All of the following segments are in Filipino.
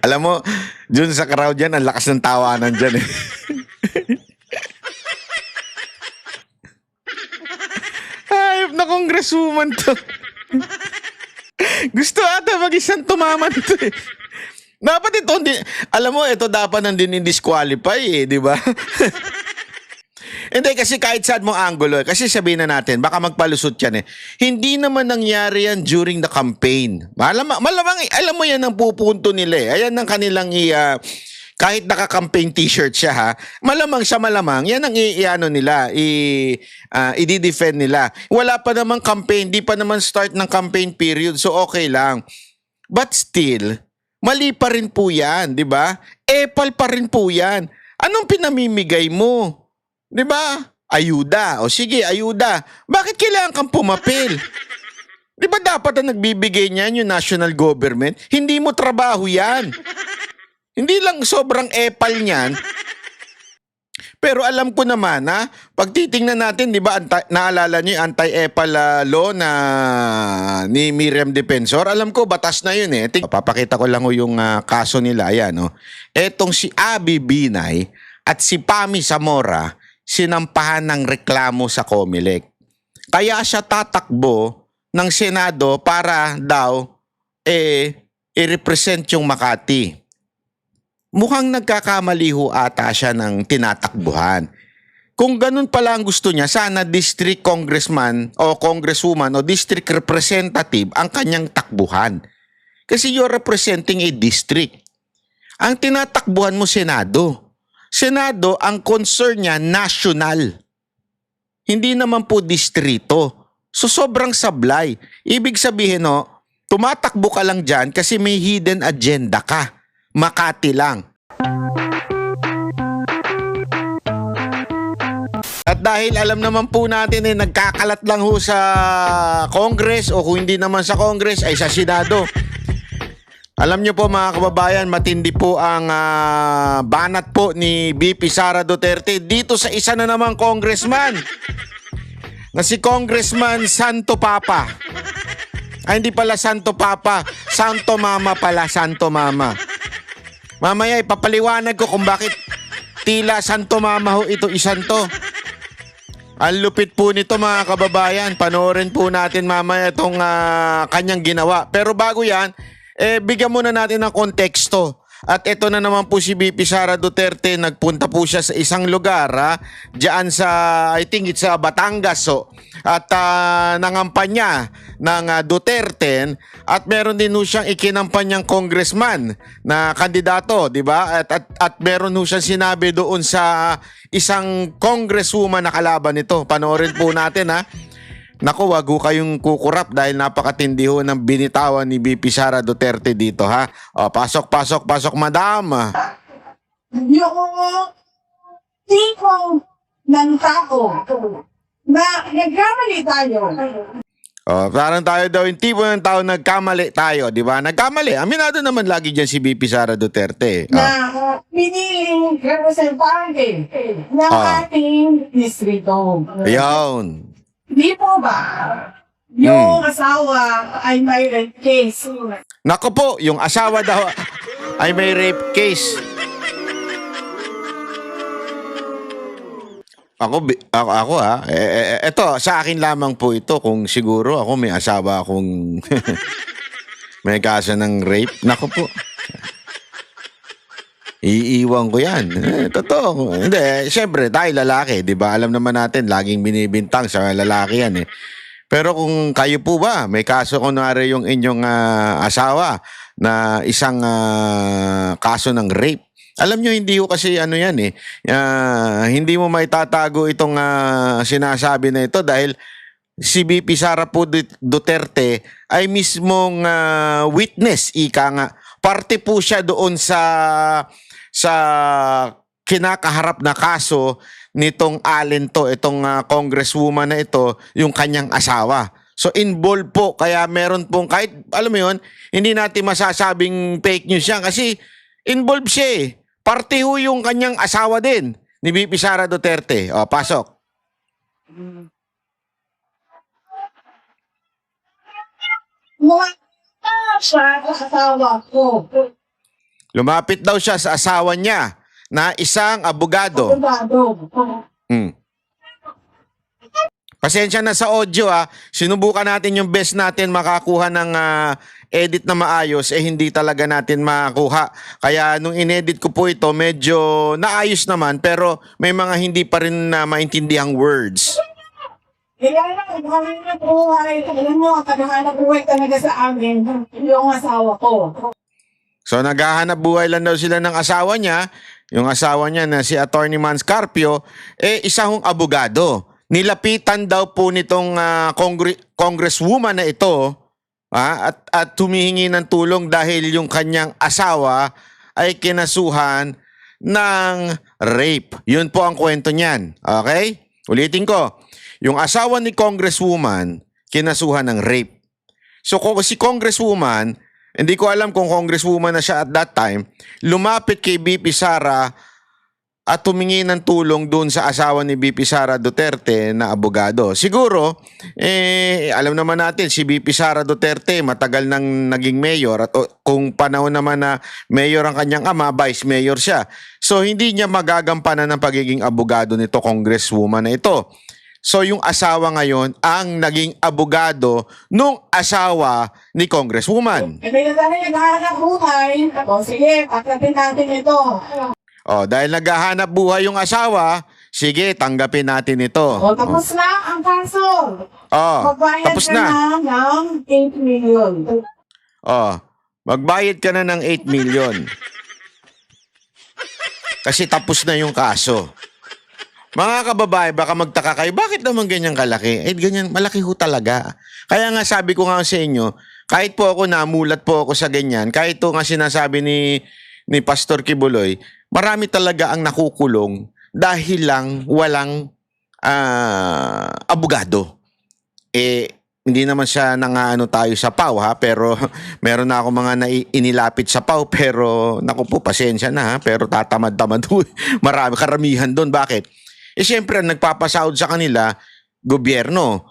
Alam mo, dun sa crowd dyan, ang lakas ng tawanan dyan eh. Hayop na congresswoman to. Gusto ata mag-isang tumaman to eh. Dapat ito, alam mo, ito dapat nang din-disqualify eh, di ba? Hindi, kasi kahit saan mo angulo, kasi sabihin na natin, baka magpalusot yan eh. Hindi naman nangyari yan during the campaign. Malamang, alam mo yan ang pupunto nila eh. Ayan ang kanilang kahit naka-campaign t-shirt siya ha, malamang siya malamang, yan ang i-ano nila, i-defend nila. Wala pa namang campaign, di pa naman start ng campaign period, so okay lang. But still, mali pa rin po yan, di ba? Epal pa rin po yan. Anong pinamimigay mo? Di ba? Ayuda. O sige, ayuda. Bakit kailangan kang pumapil? Di ba dapat ang nagbibigay niyan yung national government? Hindi mo trabaho yan. Hindi lang sobrang epal niyan. Pero alam ko naman ha, pag titingnan natin, di ba, naalala niyo yung anti-epal law na ni Miriam Defensor? Alam ko, batas na yun eh. Papakita ko lang yung kaso nila. Ayan, oh. Etong si Abby Binay at si Pami Zamora, sinampahan ng reklamo sa COMELEC. Kaya siya tatakbo ng Senado para daw i-represent yung Makati. Mukhang nagkakamali ho ata siya ng tinatakbuhan. Kung ganun pala ang gusto niya, sana district congressman o congresswoman o district representative ang kanyang takbuhan. Kasi you're representing a district. Ang tinatakbuhan mo, Senado. Senado, ang concern niya, national. Hindi naman po distrito. So sobrang sablay. Ibig sabihin, no, tumatakbo ka lang dyan kasi may hidden agenda ka. Makati lang. At dahil alam naman po natin nagkakalat lang ho sa Congress o kung hindi naman sa Congress ay sa Senado. Alam nyo po mga kababayan, matindi po ang banat po ni VP Sara Duterte dito sa isa na namang congressman na si Congressman Santo Papa. Ay hindi pala Santo Papa, Santo Mama pala, Santo Mama. Mamaya ipapaliwanag ko kung bakit tila Santo Mama ho ito isanto. Ang lupit po nito mga kababayan. Panoorin po natin mamaya itong kanyang ginawa. Pero bago yan, bigyan muna natin ng konteksto. At ito na naman po si VP Sara Duterte. Nagpunta po siya sa isang lugar diyan sa, I think it's Batangas. So, at nangampanya ng Duterte at meron din siyang ikinampanyang congressman na kandidato, di ba? At meron siyang sinabi doon sa isang congresswoman na kalaban nito. Panoorin po natin ha. Naku, wag ho kayong kukurap dahil napakatindi ho ng binitawan ni VP Sara Duterte dito ha. O, pasok, madam. Yung tipo ng tao na nagkamali tayo. Oh, parang tayo daw yung tipo ng tao nagkamali tayo, di ba? Nagkamali. Aminado naman lagi dyan si VP Sara Duterte. Na piniling representante ng ating distrito. Ayun. Di po ba? Yung asawa ay may rape case. Nako po, yung asawa daw ay may rape case. Ako eto, sa akin lamang po ito kung siguro ako may asawa akong may kaso ng rape. Nako po. Iiwan ko yan. Totoo. Hindi, syempre, tayo lalaki, di ba? Alam naman natin, laging binibintang sa lalaki yan eh. Pero kung kayo po ba, may kaso kunwari yung inyong asawa na isang kaso ng rape. Alam nyo, hindi ko kasi ano yan eh. Hindi mo maitatago itong sinasabi na ito dahil si VP Sara po Duterte ay mismong witness, ika nga. Parte po siya doon sa kinakaharap na kaso nitong Allen to, itong congresswoman na ito, yung kanyang asawa. So involved po, kaya meron pong kahit, alam mo yun, hindi natin masasabing fake news yan kasi involved siya eh. Parte ho yung kanyang asawa din ni VP Sara Duterte. O, pasok. siya sa asawa ko. Lumapit daw siya sa asawa niya na isang abogado. Abogado. Mm. Pasensya na sa audio Sinubukan natin yung best natin makakuha ng edit na maayos hindi talaga natin makakuha. Kaya nung inedit ko po ito medyo naayos naman pero may mga hindi pa rin maintindihang words. Kaya lang, kami na po ay alam mo, kanahanap buhay talaga sa amin yung asawa ko. So naghahanap buhay lang daw sila ng asawa niya. Yung asawa niya na si Attorney Man Scarpio isa hong abogado. Nilapitan daw po nitong congresswoman na ito at humihingi ng tulong dahil yung kanyang asawa ay kinasuhan ng rape. Yun po ang kwento niyan. Okay? Ulitin ko. Yung asawa ni congresswoman kinasuhan ng rape. So si congresswoman, hindi ko alam kung congresswoman na siya at that time, lumapit kay BP Sara at humingi ng tulong doon sa asawa ni BP Sara Duterte na abogado. Siguro, alam naman natin, si BP Sara Duterte matagal nang naging mayor at kung panahon naman na mayor ang kanyang ama, vice mayor siya. So, hindi niya magagampanan ng pagiging abogado nito, congresswoman na ito. So, yung asawa ngayon ang naging abogado nung asawa ni congresswoman. May naghahanap buhay. Sige, pagkapin natin ito. Dahil naghahanap buhay yung asawa, sige, tanggapin natin ito. Tapos na ang kaso. Magbayad tapos ka na. ng 8 million. Magbayad ka na ng 8 million. Kasi tapos na yung kaso. Mga kababae, baka magtaka kayo, bakit naman ganyan kalaki? Ganyan, malaki ho talaga. Kaya nga sabi ko nga sa inyo, kahit po ako namulat po ako sa ganyan, kahit ito nga sinasabi ni Pastor Kibuloy, marami talaga ang nakukulong dahil lang walang abogado. Hindi naman siya nangaano tayo sa PAW pero meron na ako mga inilapit sa PAW pero naku po, pasensya na pero tatamad-tamad marami karamihan doon. Bakit? Siyempre nagpapasahod sa kanila gobyerno.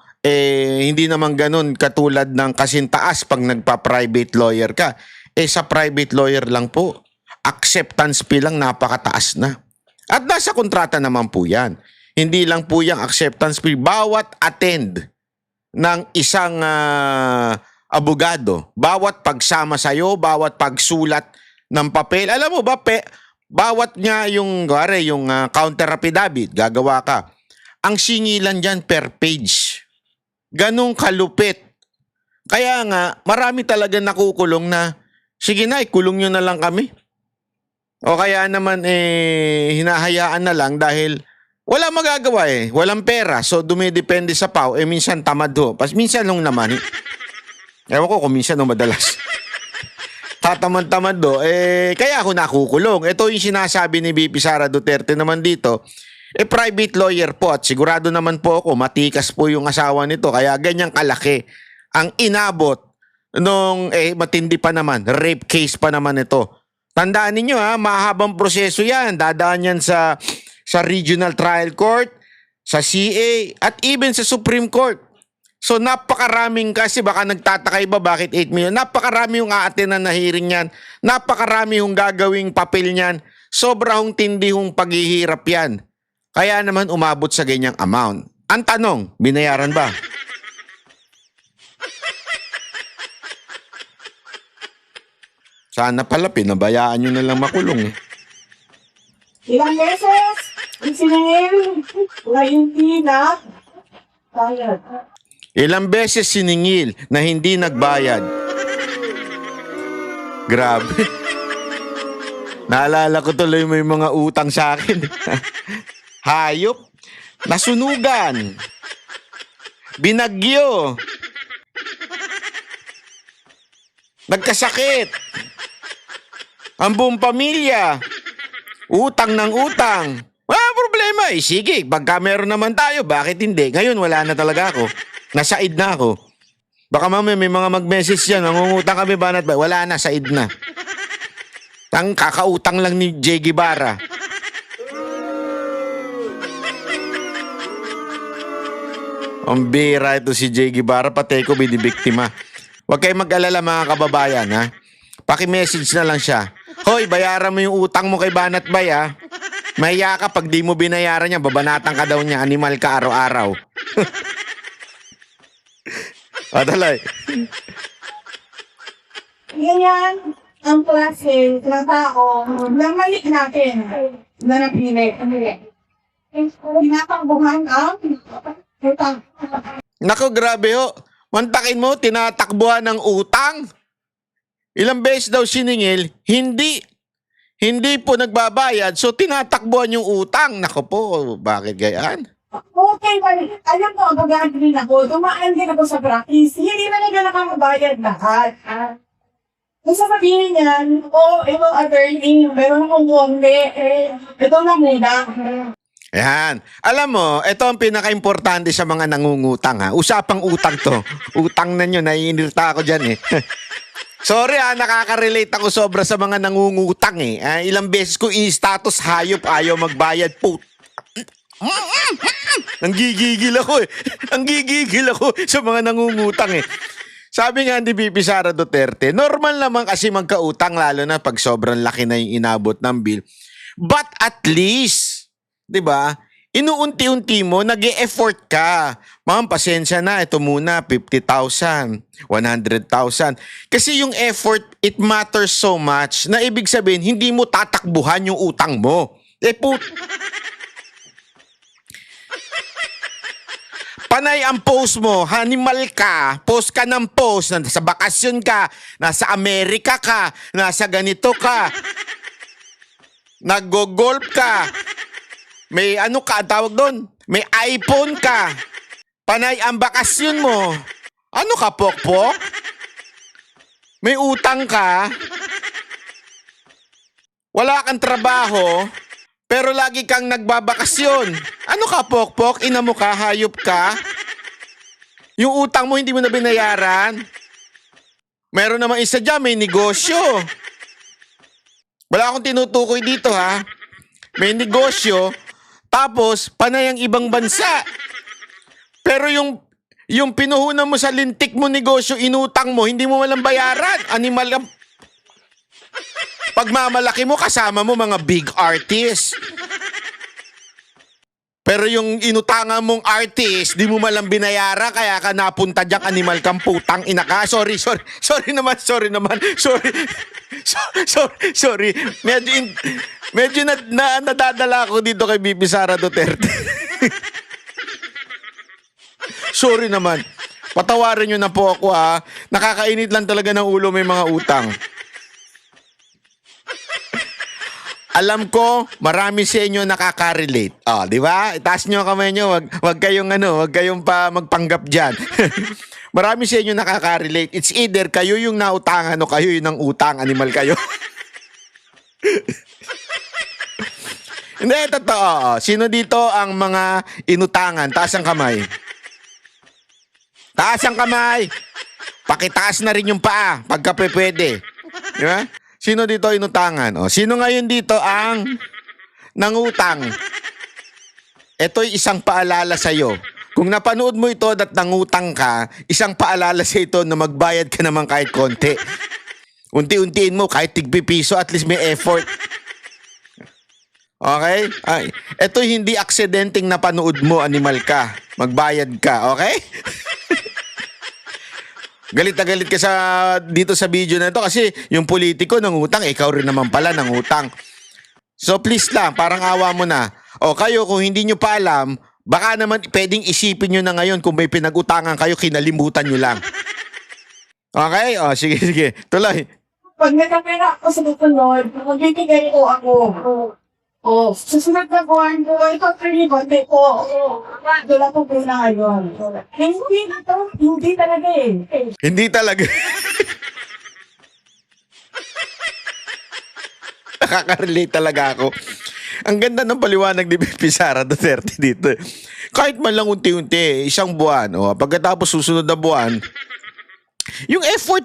Hindi naman ganun katulad ng kasintaas pag nagpa-private lawyer ka. Sa private lawyer lang po, acceptance fee lang napakataas na. At nasa kontrata naman po yan. Hindi lang po yung acceptance fee. Bawat attend ng isang abogado, bawat pagsama sa'yo, bawat pagsulat ng papel, alam mo ba, bawat nga yung counter affidavit, gagawa ka. Ang singilan dyan per page. Ganong kalupit. Kaya nga, marami talaga nakukulong na, sige na, ikulong nyo na lang kami. O kaya naman hinahayaan na lang dahil wala magagawa walang pera. So dumidepende sa PAW, minsan tamad ho. Minsan nung naman, ewan ko kung minsan nung madalas. Tatamad-tamad do, kaya ako nakukulong. Ito yung sinasabi ni BP Sara Duterte naman dito, private lawyer po at sigurado naman po ako, matikas po yung asawa nito, kaya ganyang kalaki ang inabot nung matindi pa naman, rape case pa naman ito. Tandaan ninyo mahabang proseso yan. Dadaan yan sa Regional Trial Court, sa CA, at even sa Supreme Court. So napakaraming kasi baka nagtataka iba bakit 8 million. Napakarami yung aatenan na hearing yan. Napakarami yung gagawing papel niyan. Sobrang tindi yung paghihirap yan. Kaya naman umabot sa ganyang amount. Ang tanong, binayaran ba? Sana pala, pinabayaan nyo na lang makulong. Ilang beses, siningil, na hindi na bayad. Ilang beses siningil na hindi nagbayad. Grabe. Naalala ko tuloy may mga utang sa akin. Hayop. Nasunugan. Binagyo. Nagkasakit. Ang buong pamilya. Utang ng utang. Wala problema sige, pagka meron naman tayo, bakit hindi? Ngayon wala na talaga ako. Nasaid na ako. Baka mamaya may mga mag-message yan, nangungutang kami banat ba? Wala na, said na. Kakautang lang ni Jay Guevara. Ang bira ito si Jay Guevara, pati ko binibiktima. Huwag kayong mag-alala mga kababayan, ha? Paki-message na lang siya. Hoy, bayaran mo yung utang mo kay Banat Bay, ha? Mahiya ka pag di mo binayaran niya, babanatan ka daw niya, animal ka araw-araw. Adalay. Ganyan ang klase ng tao na mali natin na napili. Tinatakbuhan ang utang. Nako, grabe ho. Mantakin mo, tinatakbuhan ng utang. Ilang beses daw siningil, hindi po nagbabayad, so tinatakbuhan yung utang. Nako po, bakit gayaan? Okay, alam mo, abogado din ako. Dumaan din ako sa practice. Hindi na nila nakakabayad lahat. Kung sasabihin niyan, ito attorney, meron akong konti, ito na muna. Ayan. Alam mo, ito ang pinaka-importante sa mga nangungutang, ha. Usapang utang to. Utang na nyo, naiinirta ako dyan, eh. Sorry, nakaka-relate ako sobra sa mga nangungutang, eh. Ilang beses ko i-status hayop, ayaw magbayad po. Nanggigigil ako, eh. Nanggigigil ako sa mga nangungutang, eh. Sabi nga ni VP Sara Duterte, normal naman kasi magkautang lalo na pag sobrang laki na yung inabot ng bill. But at least, 'di ba? Inuunti-unti mo, nag-e-effort ka. Ma'am, pasensya na, ito muna 50,000, 100,000. Kasi yung effort, it matters so much na ibig sabihin hindi mo tatakbuhan yung utang mo. Panay ang post mo, animal ka, post ka ng post, nasa bakasyon ka, nasa Amerika ka, nasa ganito ka, nag-golf ka, may ano ka, tawag doon, may iPhone ka, panay ang bakasyon mo, ano ka, pokpok? May utang ka, wala kang trabaho, pero lagi kang nagbabakasyon. Ano ka, pokpok? Ina mo ka? Hayop ka? Yung utang mo hindi mo na binayaran? Meron namang isa dyan, may negosyo. Wala akong tinutukoy dito, ha? May negosyo, tapos panay ang ibang bansa. Pero yung pinuhunan mo sa lintik mo negosyo, inutang mo, hindi mo walang bayaran. Animal ka. Pagmamalaki mo, kasama mo mga big artists. Pero yung inutangan mong artist, di mo malang binayara, kaya ka napunta diyang animal kang putang ina ka. Sorry naman. Sorry. Medyo nadadala ako dito kay VP Sara Duterte. Sorry naman. Patawarin nyo na po ako, ha. Nakakainit lang talaga ng ulo may mga utang. Alam ko, marami sa inyo nakaka-relate. Di ba? Itaas nyo kamay nyo, wag kayong pa magpanggap diyan. Marami sa inyo nakaka-relate. It's either kayo yung nautangan o kayo yung nang utang, animal kayo. Hindi, totoo. Sino dito ang mga inutangan? Taas ang kamay. Taas ang kamay. Pakitaas na rin yung paa pagka pwede. Di ba? Sino dito inutangan? Sino ngayon dito ang nangutang? Ito'y isang paalala sa'yo. Kung napanood mo ito at nangutang ka, isang paalala sa ito na magbayad ka naman kahit konti. Unti-untiin mo kahit tig-piso, at least may effort. Okay? Ito'y hindi aksidenteng napanood mo, animal ka. Magbayad ka, okay? Galit na galit ka dito sa video na ito kasi yung politiko nangutang, ikaw rin naman pala nangutang. So please lang, parang awa mo na. Kayo kung hindi nyo pa alam, baka naman pwedeng isipin nyo na ngayon kung may pinag-utangan kayo, kinalimutan nyo lang. Okay? Sige. Tuloy. Pag nagkapera ako sa bupunod, magbibigay ko ako. Susunod na buwan ko, ito 3 konti ko. Doon ako po na ngayon. Hindi talaga eh. Hindi talaga. Nakaka-relate talaga ako. Ang ganda ng paliwanag ni VP Sara Duterte dito. Kahit man lang unti-unti, isang buwan, pagkatapos susunod na buwan, yung effort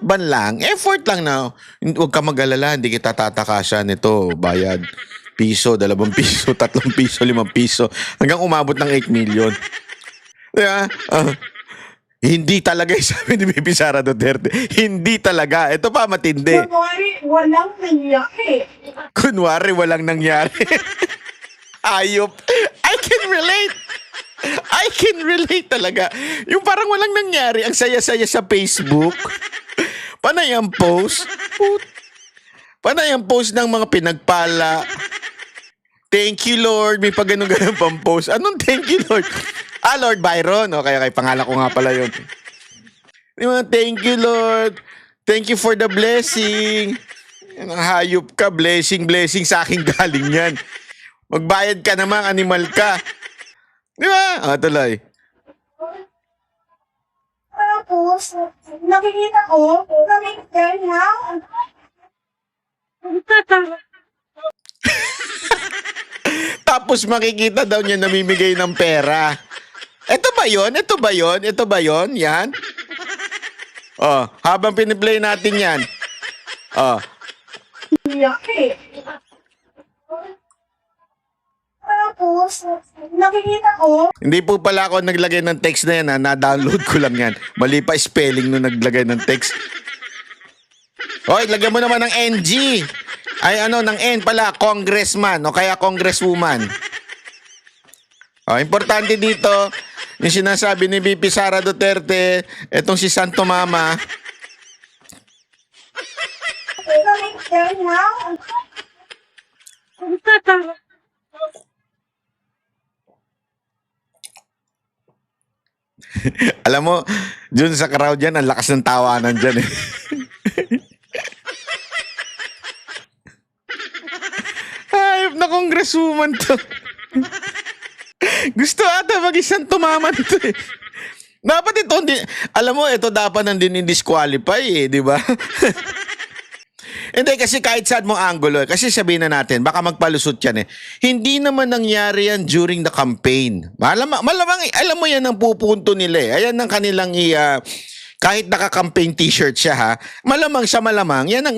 lang na, huwag ka mag-alala, hindi kita tatakasan ito, bayad. Piso, 2 piso, 3 piso, 5 piso, hanggang umabot ng 8 million. Diba? Hindi talaga yung sabi ni Bibi Sara Duterte. Hindi talaga. Ito pa matindi. Kunwari, walang nangyari. Kunwari walang nangyari. Ayop. I can relate. I can relate talaga. Yung parang walang nangyari. Ang saya-saya sa Facebook. Panay ang post. Panay ang post ng mga pinagpala. Thank you, Lord. May pag ganun pang post. Anong thank you, Lord? Lord Byron. Okay, pangalan ko nga pala yun. Yung mga, thank you, Lord. Thank you for the blessing. Ang hayop ka. Blessing sa akin galing yan. Magbayad ka naman, animal ka. Di ba? Tuloy. Tapos, nakikita ko, na. Tapos makikita daw niya namimigay ng pera. Ito ba yon? Ito ba yon? Ito ba yon? Yan. Habang piniplay natin yan. Nangyari. Tapos, nakikita ko, Hindi po pala ako naglagay ng text na yan. Na-download ko lang yan. Mali pa spelling nung naglagay ng text. Oy, lagyan mo naman ng NG. Ay ng N pala, congressman o kaya congresswoman. Importante dito, yung sinasabi ni VP Sara Duterte, etong si Santo Mama. na. Alam mo, dun sa crowd yan, ang lakas ng tawanan dyan eh. Hayop na congresswoman to. Gusto ata mag-isang tumaman to eh. Dapat ito, alam mo, ito dapat nang din-disqualify eh, di ba? Hindi, kasi kahit saan mong angulo, kasi sabihin na natin, baka magpalusot yan eh. Hindi naman nangyari yan during the campaign. Malamang, alam mo yan ang pupunto nila eh. Ayan ang kanilang kahit naka-campaign t-shirt siya ha, malamang siya malamang, yan ang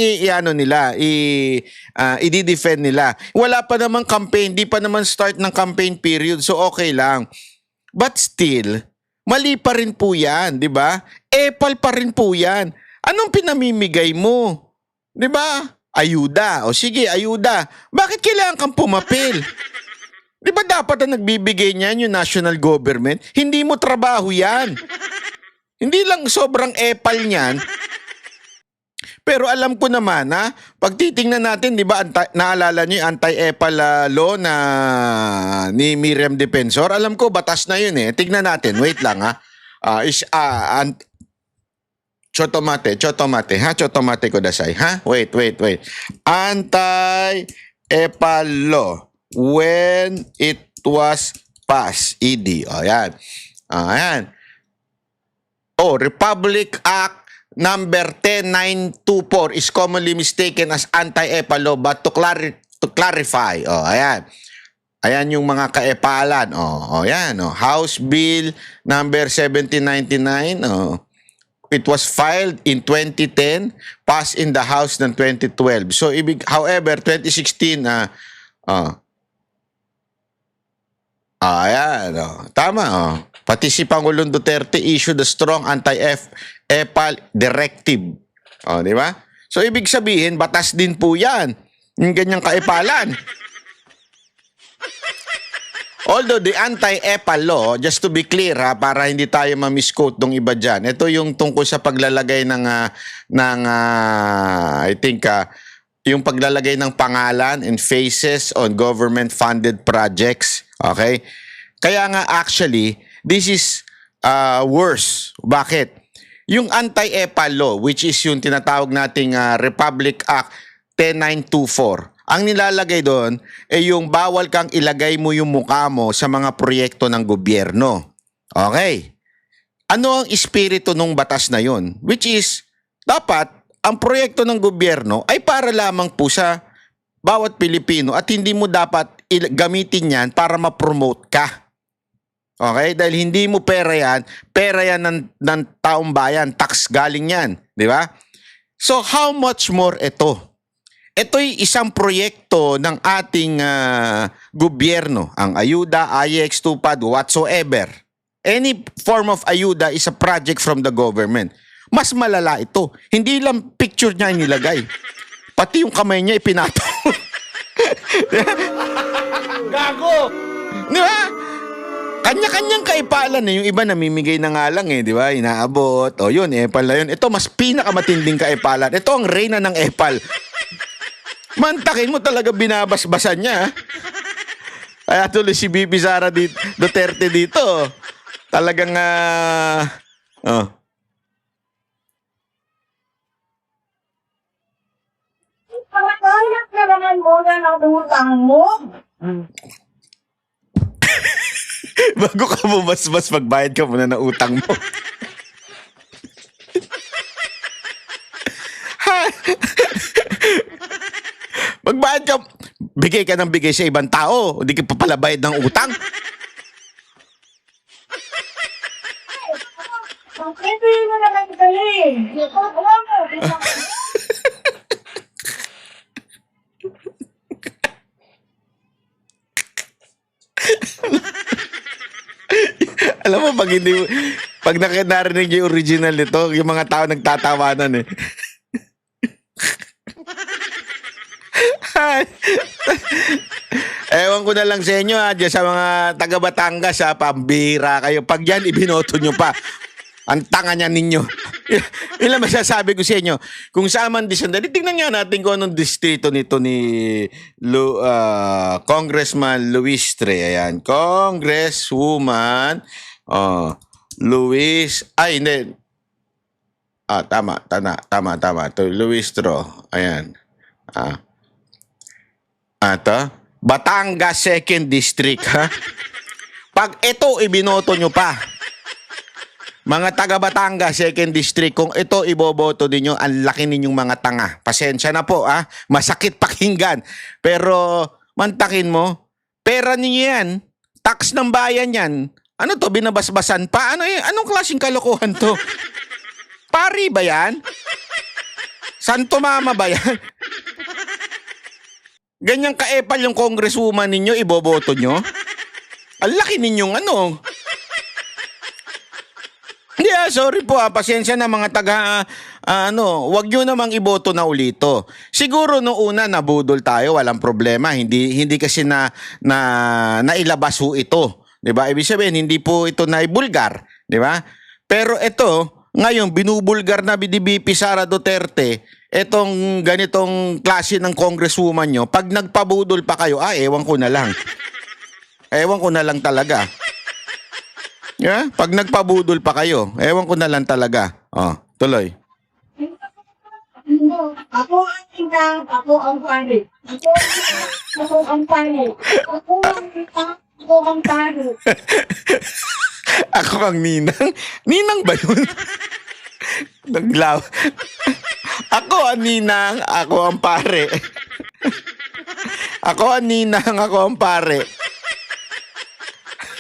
i-defend nila. Wala pa namang campaign, di pa naman start ng campaign period, so okay lang. But still, mali pa rin po yan, di ba? Epal pa rin po yan. Anong pinamimigay mo? Di ba? Ayuda. O sige, ayuda. Bakit kailangan kang pumapil? Di ba dapat ang nagbibigay niyan yung national government? Hindi mo trabaho yan. Hindi lang sobrang epal niyan. Pero alam ko naman, pag titingnan natin, di ba, naalala niyo yung anti-epal law na ni Miriam Defensor? Alam ko, batas na yun eh. Tignan natin, wait lang Chotomate, chotomate ko dasay, Wait. Anti-epal law when it was passed, ED. Ayan. Ayan. Republic Act number 10924 is commonly mistaken as anti-epal law but to clarify. Ayan. Ayan yung mga kaepalan. Ayan. House Bill number 1799. It was filed in 2010, passed in the House ng 2012. So, however, 2016, ayan, tama, Pati si Pangulong Duterte issued a strong anti-epal directive. Di ba? So, ibig sabihin, batas din po yan. Yung ganyang kaepalan. Although the anti-epal law, just to be clear para hindi tayo ma-misquote ng iba dyan, ito yung tungkol sa paglalagay ng yung paglalagay ng pangalan and faces on government-funded projects. Okay? Kaya nga actually, this is worse. Bakit? Yung anti-epal law, which is yung tinatawag nating Republic Act 10924, ang nilalagay doon ay yung bawal kang ilagay mo yung mukha mo sa mga proyekto ng gobyerno. Okay. Ano ang espiritu ng batas na yun? Which is, dapat ang proyekto ng gobyerno ay para lamang po sa bawat Pilipino at hindi mo dapat gamitin yan para ma-promote ka. Okay? Dahil hindi mo pera yan ng taong bayan. Tax galing yan. Di ba? So, how much more ito? Ito'y isang proyekto ng ating gobyerno, ang ayuda, IX, TUPAD, whatsoever. Any form of ayuda is a project from the government. Mas malala ito. Hindi lang picture niya inilagay. Pati yung kamay niya ipinato. Gago! Di ba? Kanya-kanyang kaipalan eh. Yung iba namimigay na nga lang eh, di ba? Inaabot. O yun, epal na yun. Ito, mas pinakamatinding kaipalan. Ito ang reyna ng epal. Mantakin mo talaga binabasbasan niya. Kaya tuloy si Bibi Sara Duterte dito. Talagang, Pangakayak na naman muna ng utang mo. bago ka bumasbas, magbayad ka muna ng utang mo. Magbayad ka, bigay ka ng bigay sa ibang tao, hindi ka pa pala bayad ng utang. Ito yun na naman kayo eh. Alam mo, Alam mo, pag narinig yung original nito, yung mga tao nagtatawanan eh. Ewan ko na lang sa inyo ha, dyan sa mga taga Batangas ha, pambira kayo. Pag yan, ibinoto nyo pa. Ang tanga niya ninyo. Yun lang masasabi ko sa inyo. Kung saan man disandali, tingnan nga natin kung anong distrito nito ni Congressman Luis Tre. Ayan, Congresswoman Luis, ay hindi. Tama. Ito, Luis Tro. Ayan. Ito, Batangas 2nd District, ha? Pag ito ibinoto nyo pa, mga taga Batangas 2nd District, kung ito iboboto din nyo, ang laki ninyong mga tanga. Pasensya na po, ha? Masakit pakinggan. Pero, mantakin mo, pera ninyo yan. Tax ng bayan yan. Ano to, binabasbasan pa? Anong klaseng kalokohan to? Pari ba yan? Santo Mama ba yan? Ganyang kaepal yung congresswoman ninyo, iboboto nyo? Ang laki ninyong ano. Yeah, sorry po pasensya na mga taga, wag nyo namang iboto na ulito. Siguro noong una nabudol tayo, walang problema. Hindi kasi nailabas ho ito. 'Di ba? Ibig sabihin, hindi po ito naibulgar. 'Di ba? Pero ito, ngayon, binubulgar na ni BP Sara Duterte, etong ganitong klase ng congresswoman nyo, pag nagpabudol pa kayo, ewan ko na lang. Ewan ko na lang talaga. Yeah? Pag nagpabudol pa kayo, ewan ko na lang talaga. Tuloy. ako ang inang, ako ang pare. Ako ang pare. Ako ang inang, ako ang pare. Ako ang ninang? Ninang ba yun? Naglaw. Ako ang ninang, ako ang pare. Ako ang ninang, ako ang pare.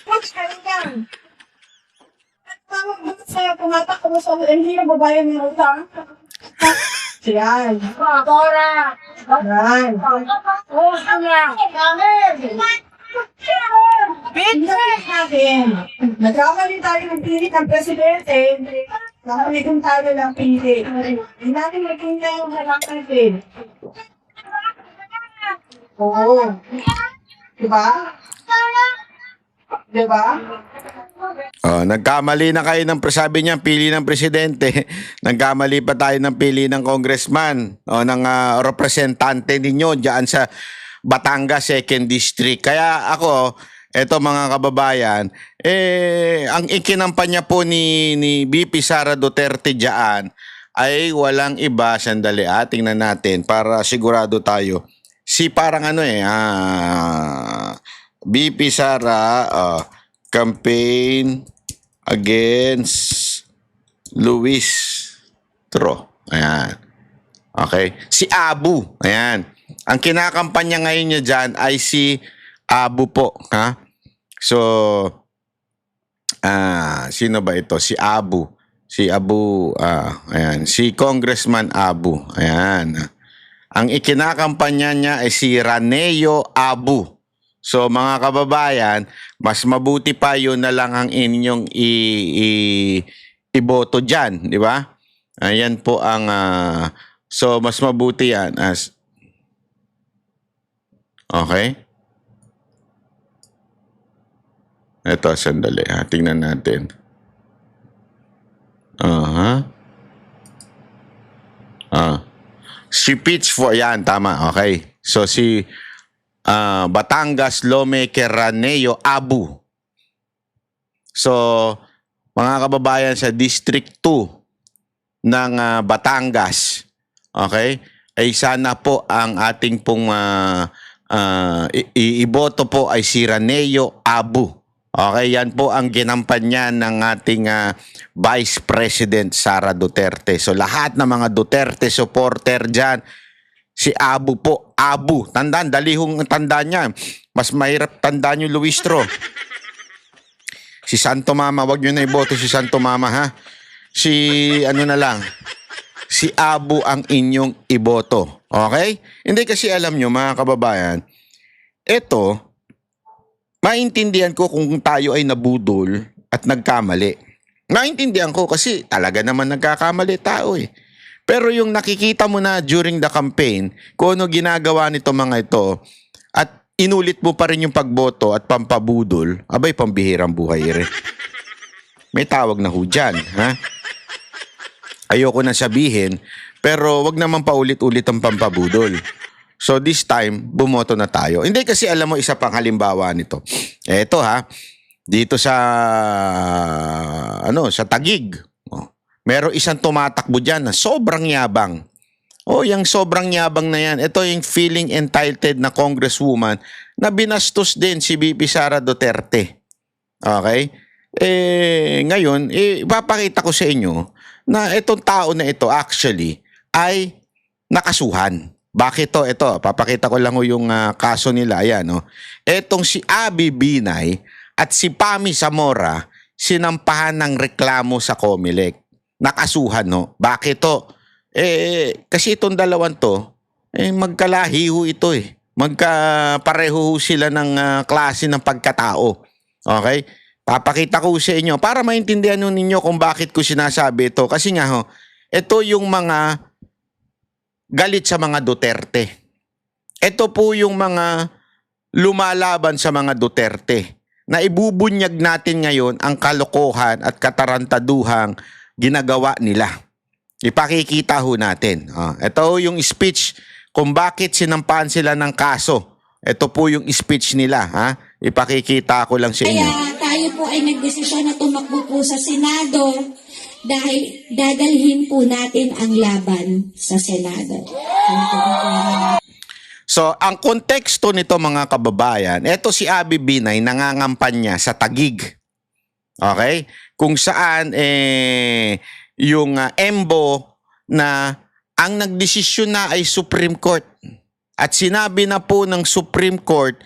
Watch ka rin. Tawag mo sa tumatakbo sa hindi na babayan ng utang. Yan. Dora. Yan. Oo, sana. Pinagin natin. Nagkamali tayo ng pili ng presidente. Nagkamali kung tayo ng pili. Hindi natin maging na yung halakang din. Oo. Diba? Diba? Nagkamali na kayo sabi niya, pili ng presidente. Nagkamali pa tayo ng pili ng congressman o ng representante ninyo diyan sa Batangas 2nd District. Kaya ako, eto mga kababayan, ang ikinampanya po ni BP Sara Duterte diyan ay walang iba. Sandali, tingnan natin para sigurado tayo. Parang BP Sara campaign against Luis Tro. Ayan. Okay. Si Abu. Ayan. Ang kinakampanya ngayon niya dyan ay si Abu po. Ha? So, sino ba ito? Si Abu. Ayan. Si Congressman Abu. Ayan. Ang ikinakampanya niya ay si Raneo Abu. So mga kababayan, mas mabuti pa yun na lang ang inyong iboto dyan, di ba? Ayan po ang, so mas mabuti yan as, okay? Ito, sandali ha, tingnan natin. Si Pitch for, yan, tama, okay. So si Batangas Lawmaker Raneo Abu. So, mga kababayan sa District 2 ng Batangas, okay, ay sana po ang ating pong iboto po ay si Raneo Abu. Okay, yan po ang ginampanya ng ating Vice President Sara Duterte. So, lahat ng mga Duterte supporter dyan, si Abu po, Abu. Tandaan, dalihong tandaan niya. Mas mahirap tandaan yung Luistro. Si Santo Mama, wag nyo na iboto si Santo Mama, ha? Si, ano na lang, si Abu ang inyong iboto. Okay? Hindi kasi alam nyo, mga kababayan, ito, maintindihan ko kung tayo ay nabudol at nagkamali. Maintindihan ko kasi talaga naman nagkakamali tao eh. Pero yung nakikita mo na during the campaign, kung ano ginagawa nito mga ito, at inulit mo pa rin yung pagboto at pampabudol, abay pambihirang buhay rin. May tawag na ho dyan, ha? Ayoko na sabihin, pero wag naman paulit-ulit ang pampabudol. So this time, bumoto na tayo. Hindi kasi alam mo, isa pang halimbawa nito. Eto ha, dito sa, sa Taguig, meron isang tumatakbo dyan na sobrang yabang. Yung sobrang yabang na yan. Ito yung feeling entitled na congresswoman na binastos din si VP Sara Duterte. Okay? Ngayon, ipapakita ko sa inyo na itong tao na ito actually ay nakasuhan. Bakit to? Ito, papakita ko lang yung kaso nila. Ayan, Etong si Abby Binay at si Pami Zamora sinampahan ng reklamo sa COMELEC. Nakasuhan, no? Bakit to? Kasi itong dalawan to, magkalahi ho ito eh. Magkapareho sila ng klase ng pagkatao. Okay? Papakita ko sa inyo para maintindihan ninyo kung bakit ko sinasabi ito. Kasi nga ito yung mga galit sa mga Duterte. Ito po yung mga lumalaban sa mga Duterte na ibubunyag natin ngayon ang kalokohan at katarantaduhang ginagawa nila. Ipakikita ho natin. Ito yung speech kung bakit sinampahan sila ng kaso. Ito po yung speech nila. Ipakikita ko lang sa inyo. Kaya tayo po ay nagdesisyon na tumakbo po sa Senado dahil dadalhin po natin ang laban sa Senado. So, ang konteksto nito mga kababayan, eto si Abby Binay nangangampanya sa Taguig. Okay? Kung saan yung EMBO na ang nagdesisyon na ay Supreme Court. At sinabi na po ng Supreme Court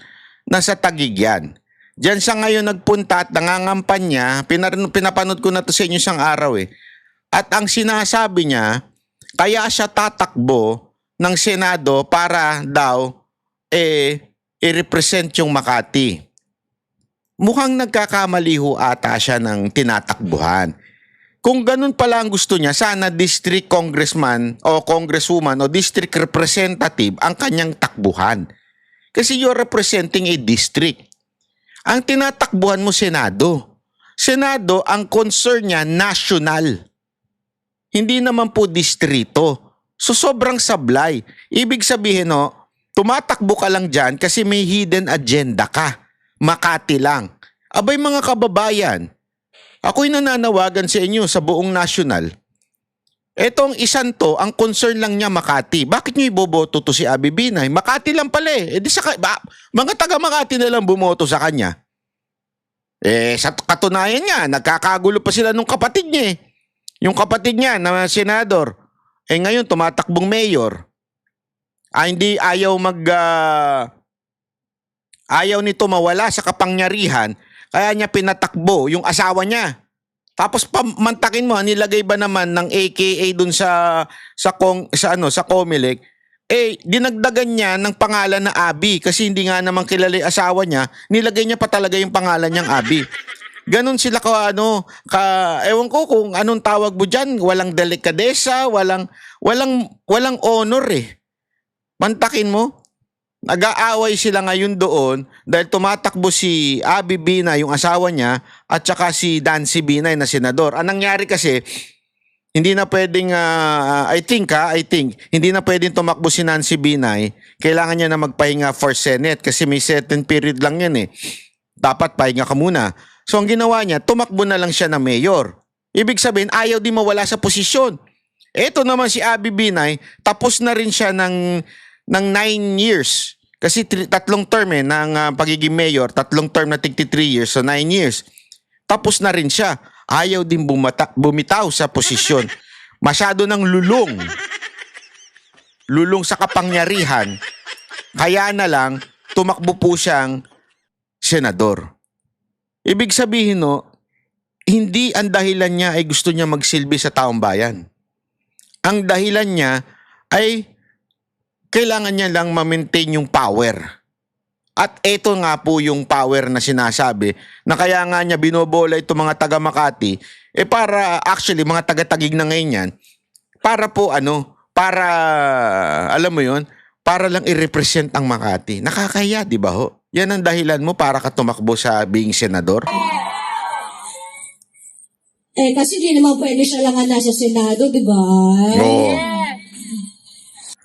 na sa Taguig yan. Diyan siya ngayon nagpunta at nangangampanya. Pinapanood ko na to sa inyo isang araw eh. At ang sinasabi niya, kaya siya tatakbo ng Senado para daw i-represent yung Makati. Mukhang nagkakamali ho ata siya ng tinatakbuhan. Kung ganun pala ang gusto niya, sana district congressman o congresswoman o district representative ang kanyang takbuhan. Kasi you're representing a district. Ang tinatakbuhan mo Senado. Senado, ang concern niya national. Hindi naman po distrito. So sobrang sablay. Ibig sabihin tumatakbo ka lang dyan kasi may hidden agenda ka. Makati lang. Abay mga kababayan, ako'y nananawagan sa inyo sa buong national. Etong isang to, ang concern lang niya Makati. Bakit niyo iboboto to si Abby Binay? Makati lang pala eh. Mga taga Makati na lang bumoto sa kanya. Sa katunayan niya, nagkakagulo pa sila nung kapatid niya eh. Yung kapatid niya na senador, ngayon tumatakbong mayor. Hindi ayaw ayaw nito mawala sa kapangyarihan, kaya niya pinatakbo yung asawa niya. Tapos pamantakin mo, nilagay ba naman ng AKA dun sa COMELEC dinagdagan niya ng pangalan na Abby kasi hindi nga naman kilala yung asawa niya, nilagay niya pa talaga yung pangalan niyang Abby. Ganon sila ewan ko kung anong tawag mo dyan, walang delikadesa, walang honor eh. Mantakin mo, nag-aaway sila ngayon doon dahil tumatakbo si Abby Binay, yung asawa niya, at saka si Dancy Binay na senador. Ang nangyari kasi, hindi na pwedeng, I think, hindi na pwedeng tumakbo si Nancy Binay. Kailangan niya na magpahinga for Senate kasi may certain period lang yan eh. Dapat pahinga ka muna. So ang ginawa niya, tumakbo na lang siya na mayor. Ibig sabihin, ayaw din mawala sa posisyon. Ito naman si Abby Binay, tapos na rin siya ng 9 years. Kasi tatlong term ng pagiging mayor, tatlong term na 3 years, so 9 years. Tapos na rin siya. Ayaw din bumitaw sa posisyon. Masyado ng lulong. Lulong sa kapangyarihan. Kaya na lang, tumakbo po siyang senador. Ibig sabihin, hindi ang dahilan niya ay gusto niya magsilbi sa taong bayan. Ang dahilan niya ay kailangan niya lang ma-maintain yung power. At ito nga po yung power na sinasabi na kaya nga niya binobola itong mga taga Makati para actually mga taga-Taguig na ngayon yan para po para alam mo yun, para lang i-represent ang Makati. Nakakahiya, di ba ho? Yan ang dahilan mo para ka tumakbo sa being senador? Kasi di naman pwede siya lang nasa Senado, di ba? Oo.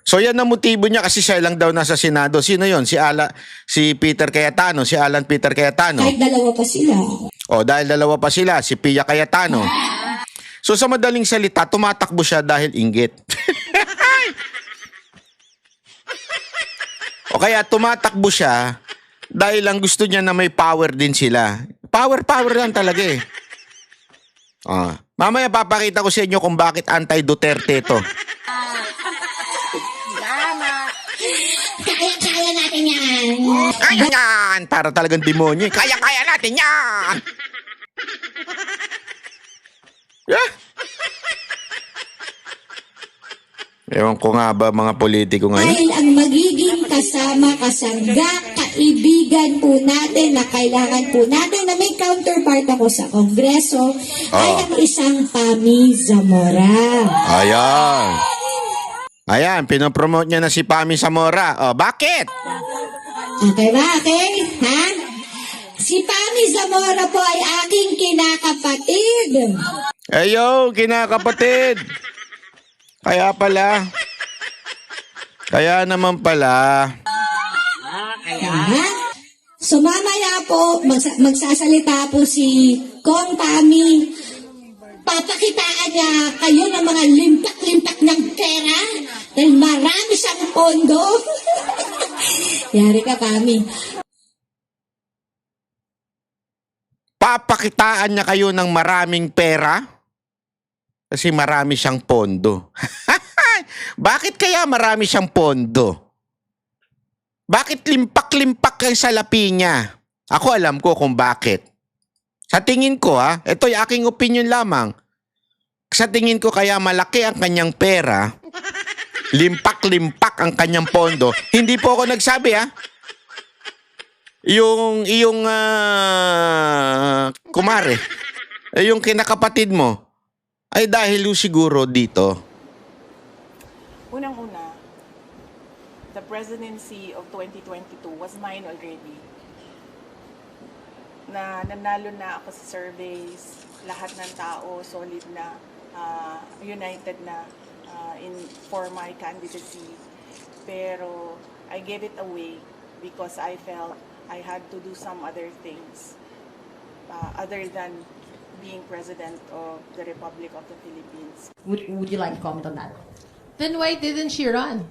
So yan ang motibo niya kasi siya lang daw nasa Senado. Sino yon? Si Peter Cayetano, si Alan Peter Cayetano. Kahit dalawa pa sila. Dahil dalawa pa sila, si Pia Cayetano. So sa madaling salita, tumatakbo siya dahil inggit. O kaya tumatakbo siya dahil lang gusto niya na may power din sila. Power lang talaga eh. Mamaya papakita ko sa inyo kung bakit anti-Duterte ito. Kaya natin yan. Kaya yan! Para talagang demonyo. Kaya natin yan! Yeah. Ewan ko nga ba mga politiko ngayon? Dahil ang magiging kasama, kasangga, kaibigan po natin na kailangan po natin na may counterpart ako sa Kongreso ay ang isang Pami Zamora. Ayan, pinopromote niya na si Pami Zamora. Bakit? Okay ba? Okay? Ha? Si Pami Zamora po ay aking kinakapatid. Ayo, kinakapatid. Kaya pala. Kaya naman pala. Ha? So mamaya po, magsasalita po si Kong Pami. Papakitaan niya kayo ng mga limpak-limpak ng pera dahil marami siyang pondo. Yari ka, Pami. Papakitaan niya kayo ng maraming pera kasi marami siyang pondo. Bakit kaya marami siyang pondo? Bakit limpak-limpak ang salapi niya? Ako alam ko kung bakit. Sa tingin ko ito ay aking opinion lamang. Sa tingin ko kaya malaki ang kanyang pera, limpak-limpak ang kanyang pondo. Hindi po ako nagsabi Yung kumare, yung kinakapatid mo, ay dahil siguro dito. Unang-una, the presidency of 2022 was mine already. Na nanalo na ako sa surveys, lahat ng tao solid na, united na for my candidacy. Pero I gave it away because I felt I had to do some other things other than being President of the Republic of the Philippines. Would you like to comment on that? Then why didn't she run?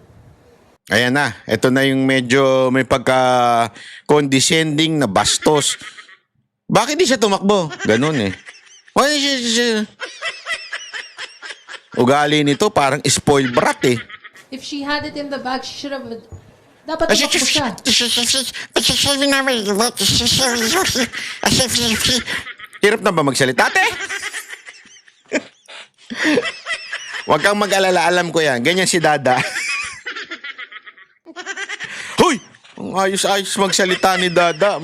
Ayan na, ito na yung medyo may pagka-condescending na bastos. Bakit di siya tumakbo? Ganun eh. Ugali nito parang spoiled brat eh. If she had it in the bag, she should have... Dapat tumakbo siya. Hirap na ba magsalita, te? Huwag kang mag-alala, alam ko yan. Ganyan si Dada. ayos-ayos magsalita ni Dada.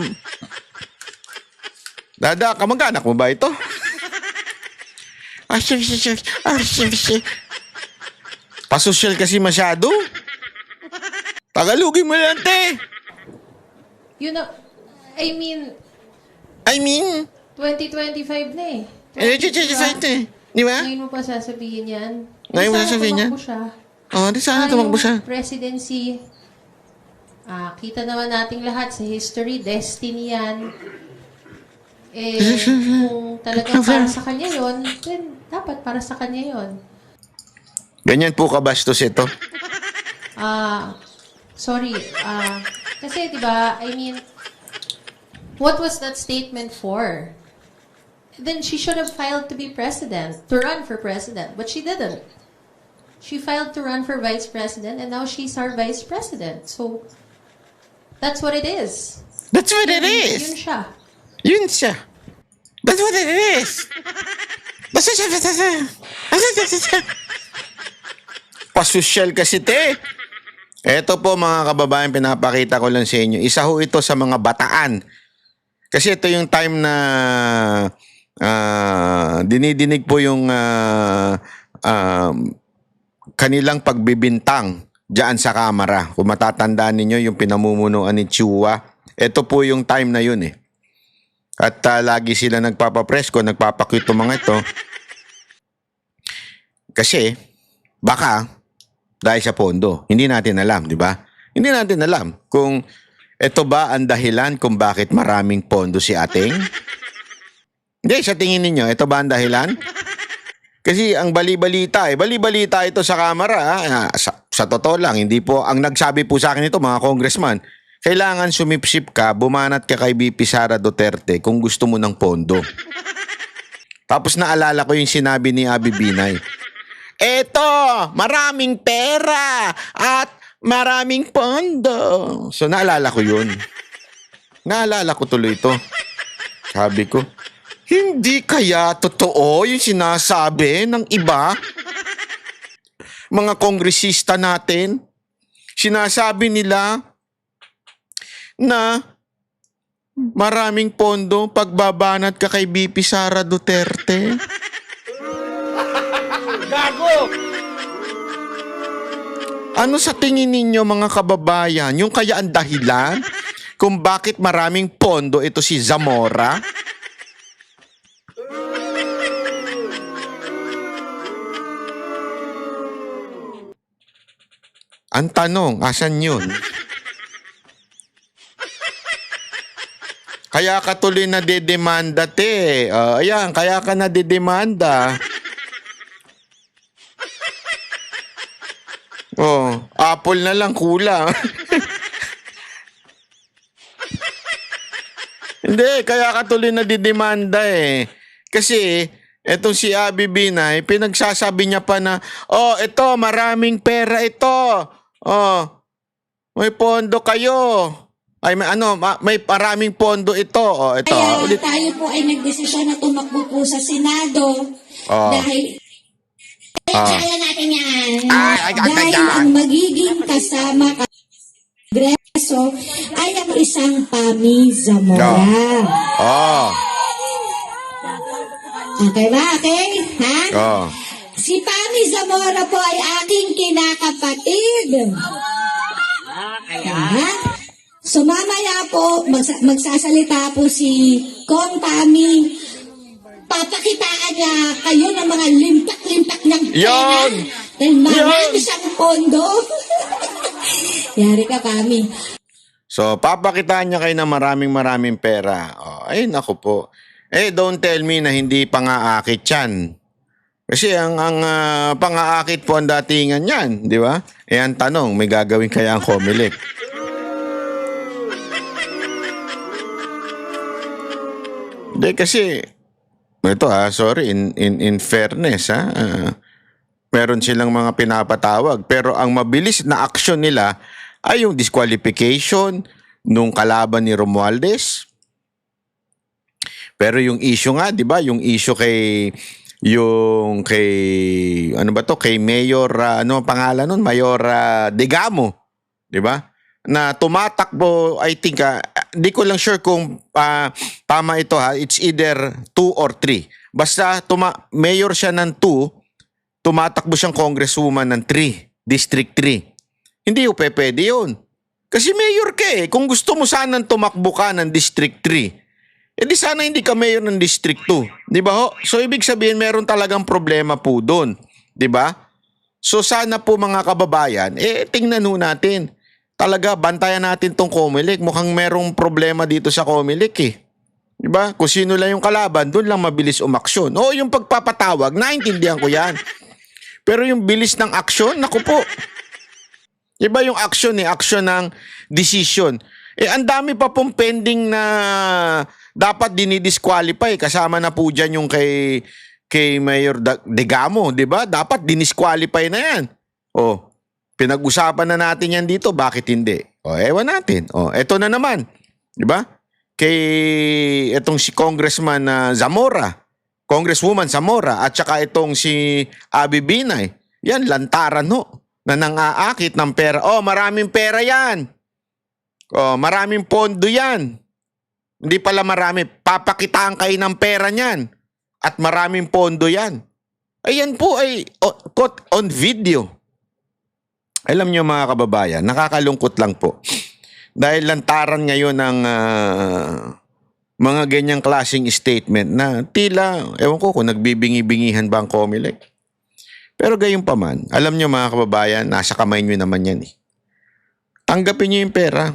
Dada, kamag-anak mo ba ito? Pasosyal kasi masyado. Tagalogin mo lang, te. You know, I mean, I mean, 2025 na eh. di ba? Ngayon mo pa sasabihin yan. Ngayon mo Sana sasabihin yan? tumakbo siya. Oh, di sana tumakbo siya. Yung presidency, kita naman nating lahat sa history, destiny yan. Kung talagang para sa kanya yon, then dapat para sa kanya yon. Ganyan po kabastos ito. Sorry. Kasi, di ba, I mean, what was that statement for? Then she should have filed to be president, to run for president, but she didn't. She filed to run for vice president, and now she's our vice president. So, that's what it is. That's what it Yun is. siya. Yun siya. That's what it is. Pasosyal kasi, te. Eto po mga kababayan, pinapakita ko lang sa inyo. Isa ho ito sa mga bataan. Kasi ito yung time na dinidinig po yung kanilang pagbibintang diyan sa kamera. Kung matatandaan ninyo yung pinamumunuan ni Chua. Ito po yung time na yun eh. At lagi sila nagpapapresko, nagpapakwito mga ito. Kasi baka dahil sa pondo. Hindi natin alam, di ba? Hindi natin alam kung ito ba ang dahilan kung bakit maraming pondo si ating. Hindi, sa tingin ninyo, ito ba ang dahilan? Kasi ang bali-balita ito sa kamera. Sa totoo lang, hindi po, ang nagsabi po sa akin ito, mga congressman, kailangan sumipsip ka, bumanat ka kay BP Sara Duterte kung gusto mo ng pondo. Tapos naalala ko yung sinabi ni Abby Binay. Eto, maraming pera at maraming pondo. So naalala ko yun. Naalala ko tuloy ito. Sabi ko, hindi kaya totoo yung sinasabi ng iba? Mga kongresista natin, sinasabi nila na maraming pondo pagbabanat ka kay BP Sara Duterte. Gago! Ano sa tingin ninyo mga kababayan, yung kaya ang dahilan kung bakit maraming pondo ito si Zamora? Ang tanong, asan yun? Kaya ka tuloy na dedemanda, te. Ayan, kaya ka na dedemanda. Oh, apple na lang kulang. Hindi, kaya ka tuloy na didemanda eh. Kasi, etong si Abby Binay, pinagsasabi niya pa na, oh, ito, maraming pera ito. Oh, may pondo kayo. Ay, may maraming pondo ito. Oh, ito. Kaya Ulit. tayo po ay nagdesisyon na tumakbo po sa Senado dahil kaya natin yan. Dahil ang magiging kasama Kongreso ay ang isang Pami Zamora. Oh. Okay ba? Okay? Ha? Oh. Si Pami Zamora po ay aking kinakapatid. Ha? So mamaya po, magsasalita po si Kong Pami. Papakitaan niya kayo ng mga limpak-limpak ng pera. Yon! Dahil marami siyang pondo. Yari ka, Pami. So, papakitaan niya kayo ng maraming pera. Oh, ay, naku po. Don't tell me na hindi pang-aakit yan. Kasi ang pang-aakit po ang datingan yan, di ba? Ang tanong, may gagawin kaya ang Comelec? Hindi, kasi ito sorry, in fairness meron silang mga pinapatawag pero ang mabilis na aksyon nila ay yung disqualification nung kalaban ni Romualdez. Pero yung issue nga, 'di ba, yung issue kay ano ba to, kay Mayor ano ang pangalan nun, Mayor Degamo, 'di ba? na tumatakbo, I think, di ko lang sure kung tama ito ha, it's either 2 or 3. Basta mayor siya ng 2, tumatakbo siyang congresswoman ng 3, District 3. Hindi pwede yun. Kasi mayor ka eh. Kung gusto mo sanang tumakbo ka ng District 3, di sana hindi ka mayor ng District 2. Di ba ho? So ibig sabihin meron talagang problema po doon. Di ba? So sana po mga kababayan, tingnan ho natin. Talaga, bantayan natin tong Comelec. Mukhang merong problema dito sa Comelec eh. Diba? Kung sino lang yung kalaban, doon lang mabilis umaksyon. O yung pagpapatawag, naintindihan ko yan. Pero yung bilis ng aksyon, naku po. Diba yung aksyon aksyon ng decision. Ang dami pa pong pending na dapat dinidisqualify. Kasama na po dyan yung kay Mayor Degamo, diba? Dapat dinisqualify na yan. Pinag-usapan na natin yan dito, bakit hindi? Ewan natin. Eto na naman, di ba? Itong si Congressman Congresswoman Zamora, at saka itong si Abby Binay, yan, lantaran na nang-aakit ng pera. Maraming pera yan. Maraming pondo yan. Hindi pala marami, papakitaan kayo ng pera niyan. At maraming pondo yan. Ayan po ay caught on video. Alam nyo mga kababayan, nakakalungkot lang po. Dahil lantaran ngayon ng mga ganyang klaseng statement na tila, ewan ko kung nagbibingi-bingihan ba ang Comelec. Pero gayon pa man, alam nyo mga kababayan, nasa kamay nyo naman yan eh. Tanggapin nyo yung pera,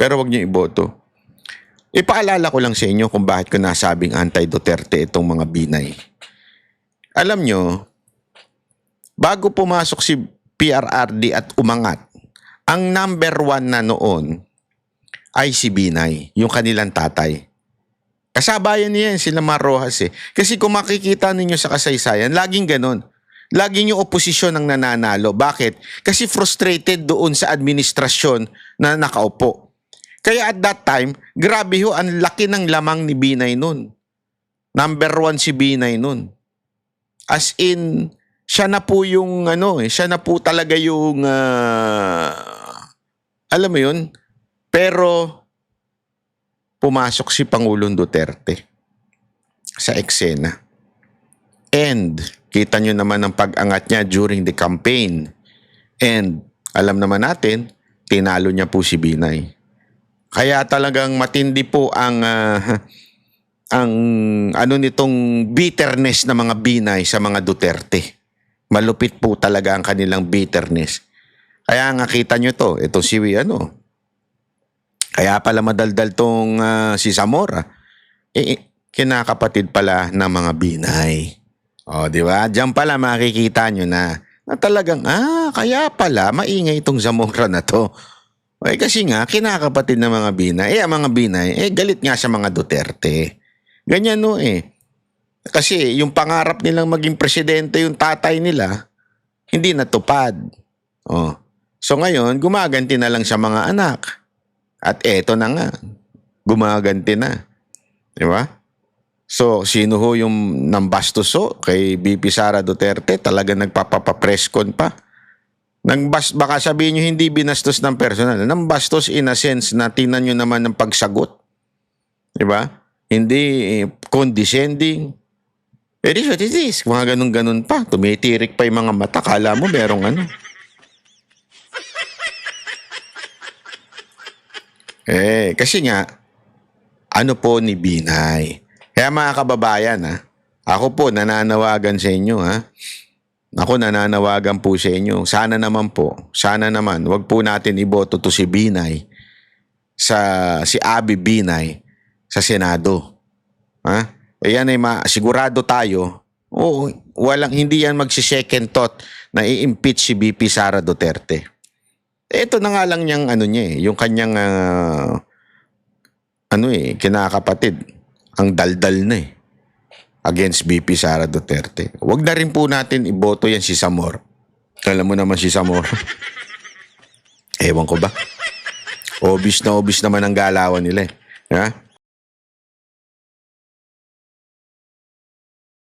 pero wag nyo iboto. Ipaalala ko lang sa inyo kung bakit ko nasabing anti-Duterte itong mga Binay. Alam nyo, bago pumasok si PRRD at umangat, ang number 1 na noon ay si Binay, yung kanilang tatay. Kasabayan niya yan, sila Marrojas eh. Kasi kung makikita ninyo sa kasaysayan, laging ganon. Laging yung oposisyon ang nananalo. Bakit? Kasi frustrated doon sa administrasyon na nakaupo. Kaya at that time, grabe ho, ang laki ng lamang ni Binay nun. Number 1 si Binay nun. As in, siya na po yung siya na po talaga yung alam mo yun, pero pumasok si Pangulong Duterte sa eksena. And kita nyo naman ang pag-angat niya during the campaign. And alam naman natin, tinalo niya po si Binay. Kaya talagang matindi po ang nitong bitterness ng mga Binay sa mga Duterte. Malupit po talaga ang kanilang bitterness. Kaya nga kita nyo to, ito si kaya pala madaldal tong si Zamora. Kinakapatid pala ng mga Binay. Di ba? Diyan pala makikita nyo na talagang, kaya pala maingay itong Zamora na to. Kasi nga, kinakapatid ng mga Binay. Ang mga Binay, galit nga sa mga Duterte. Ganyan Kasi yung pangarap nilang maging presidente, yung tatay nila, hindi natupad. So ngayon, gumaganti na lang sa mga anak. At eto na nga, gumaganti na. Di ba? So, sino ho yung nambastos kay BP Sara Duterte? Talaga nagpapapreskon pa. Baka sabihin nyo hindi binastos ng personal. Nambastos in a sense na tinan nyo naman ng pagsagot. Di ba? Hindi condescending. It is what it is. Mga ganun-ganun pa. Tumitirik pa yung mga mata. Kala mo merong kasi nga, po ni Binay. Kaya mga kababayan, ako po nananawagan sa inyo, Ako nananawagan po sa inyo. Sana naman, wag po natin iboto to si Binay, si Abby Binay sa Senado. Ayan ay sigurado tayo, hindi yan magsi-second thought na i-impeach si BP Sara Duterte. Ito na nga lang niyang yung kanyang kinakapatid, ang daldal na against BP Sara Duterte. Huwag na rin po natin iboto yan si Zamora. Alam mo naman si Zamora. Ewan ko ba? Obvious na obvious naman ang galawan nila.